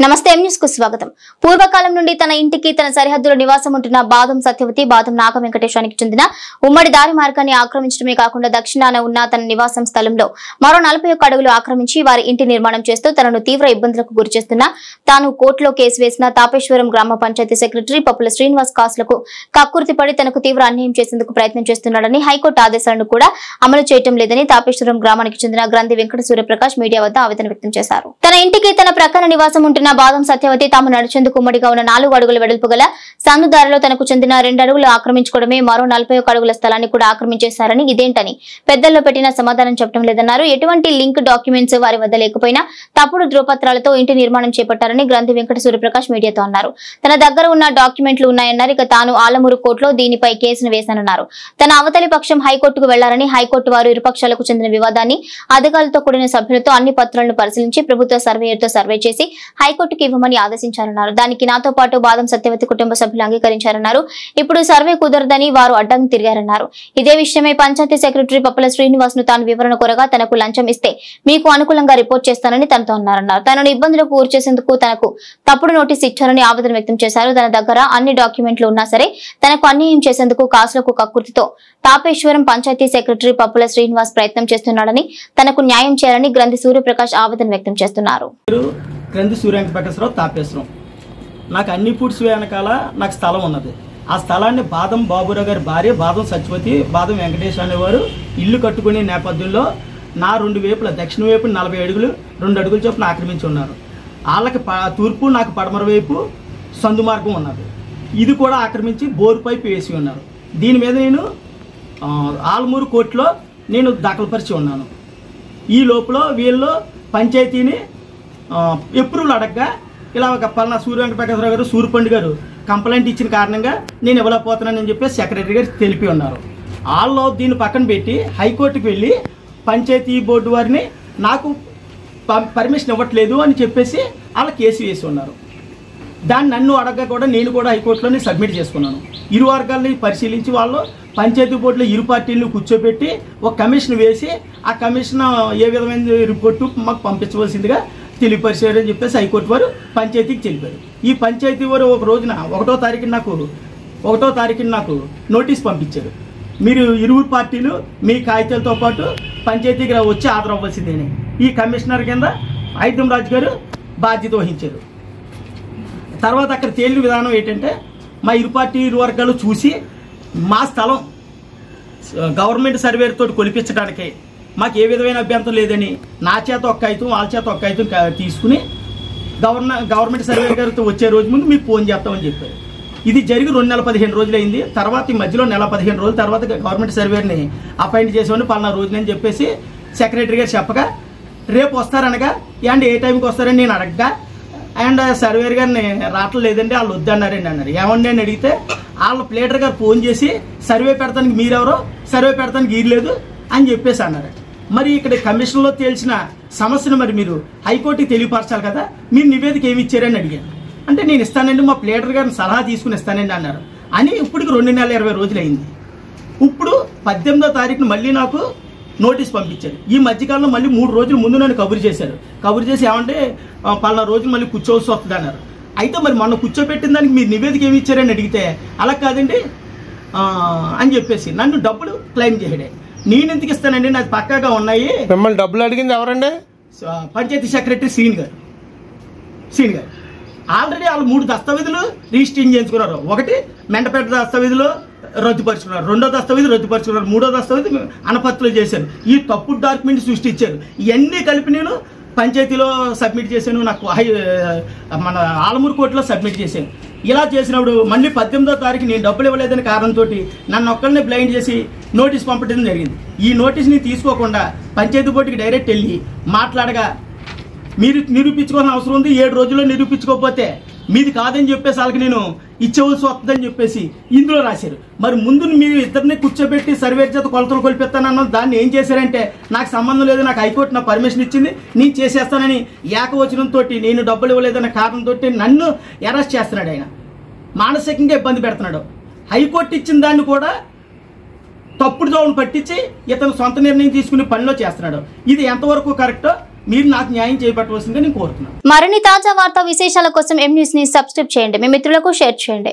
నమస్తే M news కు స్వాగతం. పూర్వకాలం నుండి తన ఇంటికి తన సరిహద్దులో నివాసం ఉంటున్న బాదం సత్యవతి, బాదం నాగ వెంకటేశానికి చెందిన ఉమ్మడి దారి మార్గాన్ని ఆక్రమించడమే కాకుండా దక్షిణాన ఉన్న తన నివాసం స్థలంలో మరో 41 అడుగులు ఆక్రమించి వారి ఇంటి నిర్మాణం చేస్తూ తనను తీవ్ర ఇబ్బందులకు గురిచేస్తున్న తాను కోర్టులో కేసు వేసిన తాపేశ్వరం గ్రామ పంచాయతీ సెక్రటరీ పప్పుల శ్రీనివాస్ కాసులకు కక్కుర్తిపడి తనకు తీవ్ర అన్యాయం చేసేందుకు ప్రయత్నం చేస్తున్నాడని, హైకోర్టు ఆదేశాలను కూడా అమలు చేయటం లేదని తాపేశ్వరం గ్రామానికి చెందిన గ్రంథి వెంకట సూర్యప్రకాష్ మీడియా వద్ద ఆవేదన వ్యక్తం చేశారు. తన ఇంటికి తన ప్రక్కన నివాసం ఉంటున్న బాదం సత్యవతి తాము నడిచేందుకు ఉమ్మడిగా ఉన్న 4 అడుగుల వెడల్పు గల సందుదారిలో తనకు చెందిన 2 అడుగులు ఆక్రమించుకోవడమే మరో 41 అడుగుల స్థలాన్ని కూడా ఆక్రమించేశారని, ఇదేంటని పెద్దల్లో పెట్టిన సమాధానం చెప్పడం లేదన్నారు. ఎటువంటి లింక్ డాక్యుమెంట్స్ వారి వద్ద లేకపోయినా తప్పుడు ధృవపత్రాలతో ఇంటి నిర్మాణం చేపట్టారని గ్రంథి వెంకట సూర్యప్రకాష్ మీడియాతో అన్నారు. తన దగ్గర ఉన్న డాక్యుమెంట్లు ఉన్నాయన్నారు. ఇక తాను ఆలమూరు కోర్టులో దీనిపై కేసును వేశానన్నారు. తన అవతలి పక్షం హైకోర్టుకు వెళ్లారని, హైకోర్టు వారు ఇరుపక్షాలకు చెందిన వివాదాన్ని అధికారులతో కూడిన సభ్యులతో అన్ని పత్రాలను పరిశీలించి ప్రభుత్వ సర్వేయర్తో సర్వే చేసి హైకోర్టుకు ఇవ్వమని ఆదేశించారన్నారు. దానికి నాతో పాటు బాదం సత్యవతి కుటుంబ సభ్యులు అంగీకరించారన్నారు. ఇప్పుడు సర్వే కుదరదని వారు అడ్డంకి తిరిగారన్నారు. ఇదే విషయమై పంచాయతీ సెక్రటరీ పప్పుల శ్రీనివాస్ ను తాను వివరణ కోరగా తనకు లంచం ఇస్తే మీకు అనుకూలంగా రిపోర్ట్ చేస్తానని తనతో అన్నారన్నారు. తనను ఇబ్బందులకు గురి చేసేందుకు తనకు తప్పుడు నోటీసు ఇచ్చారని ఆవేదన వ్యక్తం చేశారు. తన దగ్గర అన్ని డాక్యుమెంట్లు ఉన్నా సరే తనకు అన్యాయం చేసేందుకు కాసులకు కక్కుర్తితో తాపేశ్వరం పంచాయతీ సెక్రటరీ పప్పుల శ్రీనివాస్ ప్రయత్నం చేస్తున్నాడని, తనకు న్యాయం చేయాలని గ్రంథి సూర్యప్రకాష్ ఆవేదన వ్యక్తం చేస్తున్నారు. గ్రంథి సూర్యప్రకాశ్రావు తాపేశ్వరం. నాకు అన్ని ఫుడ్స్ వెనకాల నాకు స్థలం ఉన్నది. ఆ స్థలాన్ని బాదం బాబురావు గారి భార్య బాదం సత్యవతి, బాదం వెంకటేష్ అనేవారు ఇల్లు కట్టుకునే నేపథ్యంలో నా 2 వైపుల దక్షిణ వైపు 40 అడుగులు 2 అడుగుల చొప్పున ఆక్రమించి ఉన్నారు. వాళ్ళకి తూర్పు, నాకు పడమర వైపు సందు మార్గం ఉన్నది. ఇది కూడా ఆక్రమించి బోరు పైపు వేసి ఉన్నారు. దీని మీద నేను ఆలమూరు కోర్టులో నేను దాఖలుపరిచి ఉన్నాను. ఈ లోపల వీళ్ళు పంచాయతీని ఎప్రూవల్ అడగగా ఇలా ఒక పలానా సూర్య వెంకటప్రకాశ్రావు గారు, సూర్యపండు గారు కంప్లైంట్ ఇచ్చిన కారణంగా నేను ఇవ్వలేకపోతున్నానని చెప్పి సెక్రటరీ గారు తెలిపి ఉన్నారు. వాళ్ళు దీన్ని పక్కన పెట్టి హైకోర్టుకు వెళ్ళి పంచాయతీ బోర్డు వారిని నాకు పర్మిషన్ ఇవ్వట్లేదు అని చెప్పేసి వాళ్ళ కేసు వేసి ఉన్నారు. దాన్ని నన్ను అడగగా కూడా నేను కూడా హైకోర్టులోనే సబ్మిట్ చేసుకున్నాను. ఇరు వర్గాలని పరిశీలించి వాళ్ళు పంచాయతీ బోర్డులో ఇరు పార్టీలను కూర్చోబెట్టి ఒక కమిషన్ వేసి ఆ కమిషన్ ఏ విధమైన రిపోర్టు మాకు పంపించవలసిందిగా తెలియపరిచారని చెప్పేసి హైకోర్టు వారు పంచాయతీకి తెలిపారు. ఈ పంచాయతీ వారు ఒక రోజున 1వ తారీఖున నాకు నోటీస్ పంపించారు. మీరు ఇరువురు పార్టీలు మీ కాగితాలతో పాటు పంచాయతీకి వచ్చి హాజరవ్వాల్సిందేనే. ఈ కమిషనర్ కింద ఐతం రాజు గారు బాధ్యత వహించారు. తర్వాత అక్కడ తేలిన విధానం ఏంటంటే మా ఇరు పార్టీ ఇరు వర్గాలు చూసి మా స్థలం గవర్నమెంట్ సర్వేతో కొలిపించడానికి మాకు ఏ విధమైన అభ్యంతరం లేదని నా చేత ఒక కాగితం, వాళ్ళ చేత ఒక కాగితం తీసుకుని గవర్నమెంట్ సర్వే గారితో వచ్చే రోజు ముందు మీకు ఫోన్ చేస్తామని చెప్పారు. ఇది జరిగి 2 నెలల 15 రోజులు అయింది. తర్వాత ఈ మధ్యలో 1 నెల 15 రోజుల తర్వాత గవర్నమెంట్ సర్వేని అపాయింట్ చేసేవాడిని పలానా రోజునని చెప్పేసి సెక్రటరీ గారు చెప్పగా రేపు వస్తారనగా అండ్ ఏ టైంకి వస్తారని నేను అడగగా అండ్ సర్వేర్ గారిని రావట్లేదండి వాళ్ళు వద్దన్నారండి అన్నారు. ఏమండి అని అడిగితే వాళ్ళ ప్లేటర్ గారు ఫోన్ చేసి సర్వే పెడతానికి మీరెవరో, సర్వే పెడతానికి వీరలేదు అని చెప్పేసి అన్నారు. మరి ఇక్కడ కమిషన్లో తేల్చిన సమస్యను మరి మీరు హైకోర్టుకి తెలియపరచాలి కదా, మీరు నివేదిక ఏమి ఇచ్చారని అడిగాను. అంటే నేను ఇస్తానండి, మా ప్లేటర్ గారిని సలహా తీసుకుని ఇస్తానండి అన్నారు. అని ఇప్పటికి 2 నెలల 20 రోజులు అయింది. ఇప్పుడు 18వ తారీఖున మళ్ళీ నాకు నోటీస్ పంపించారు. ఈ మధ్యకాలంలో మళ్ళీ 3 రోజుల ముందు నన్ను కబురు చేశారు. కబురు చేసి ఏమంటే పలానా రోజులు మళ్ళీ కూర్చోవలసి వస్తుంది అన్నారు. అయితే మరి మొన్న కూర్చోబెట్టిన దానికి మీరు నివేదిక ఏమి ఇచ్చారని అడిగితే అలా కాదండి అని చెప్పేసి నన్ను డబ్బులు క్లెయిమ్ చేయడే. నేను ఎందుకు ఇస్తానండి, నాది పక్కాగా ఉన్నాయి. మిమ్మల్ని డబ్బులు అడిగింది ఎవరండి? పంచాయతీ సెక్రటరీ శ్రీని గారు. ఆల్రెడీ వాళ్ళు 3 దస్తావేజులు రిజిస్ట్రేషన్ చేయించుకున్నారు. ఒకటి మెండపేట దస్తావేజులు రద్దుపరుచుకున్నారు, 2వ దస్తావేజు రద్దుపరుచుకున్నారు, 3వ దస్తావేజు అనపత్తులు చేశారు. ఈ తప్పుడు డాక్యుమెంట్ సృష్టించారు. ఇవన్నీ కలిపి నేను పంచాయతీలో సబ్మిట్ చేశాను, నాకు మన ఆలమూరు కోర్టులో సబ్మిట్ చేశాను. ఇలా చేసినప్పుడు మళ్ళీ 18వ తారీఖు నేను డబ్బులు ఇవ్వలేదని కారణంతో నన్ను ఒక్కరిని బ్లైండ్ చేసి నోటీస్ పంపడం జరిగింది. ఈ నోటీస్ని తీసుకోకుండా పంచాయతీ బోర్డుకి డైరెక్ట్ వెళ్ళి మాట్లాడగా మీరు నిరూపించుకోవాల్సిన అవసరం ఉంది, 7 రోజుల్లో నిరూపించుకోకపోతే మీది కాదని చెప్పేసి వాళ్ళకి నేను ఇచ్చేవలసి వస్తుందని చెప్పేసి ఇందులో రాశారు. మరి ముందు మీరు ఇద్దరిని కూర్చోబెట్టి సర్వే చేత కొలతలు కొలిపిస్తానన్న దాన్ని ఏం చేశారంటే నాకు సంబంధం లేదు, నాకు హైకోర్టు నా పర్మిషన్ ఇచ్చింది, నేను చేసేస్తానని ఏకవచనంతో నేను డబ్బులు ఇవ్వలేదన్న కారణంతో నన్ను అరెస్ట్ చేస్తున్నాడు. ఆయన మానసికంగా ఇబ్బంది పెడుతున్నాడు. హైకోర్టు ఇచ్చిన దాన్ని కూడా తప్పుడు దోవను పట్టించి ఇతను సొంత నిర్ణయం తీసుకునే పనిలో చేస్తున్నాడు. ఇది ఎంతవరకు కరెక్టో మీరు నాకు న్యాయం చేపట్టవలసిందిగా నేను కోరుతున్నాను. మరిన్ని తాజా వార్తా విశేషాల కోసం M News ని సబ్స్క్రైబ్ చేయండి, మీ మిత్రులకు షేర్ చేయండి.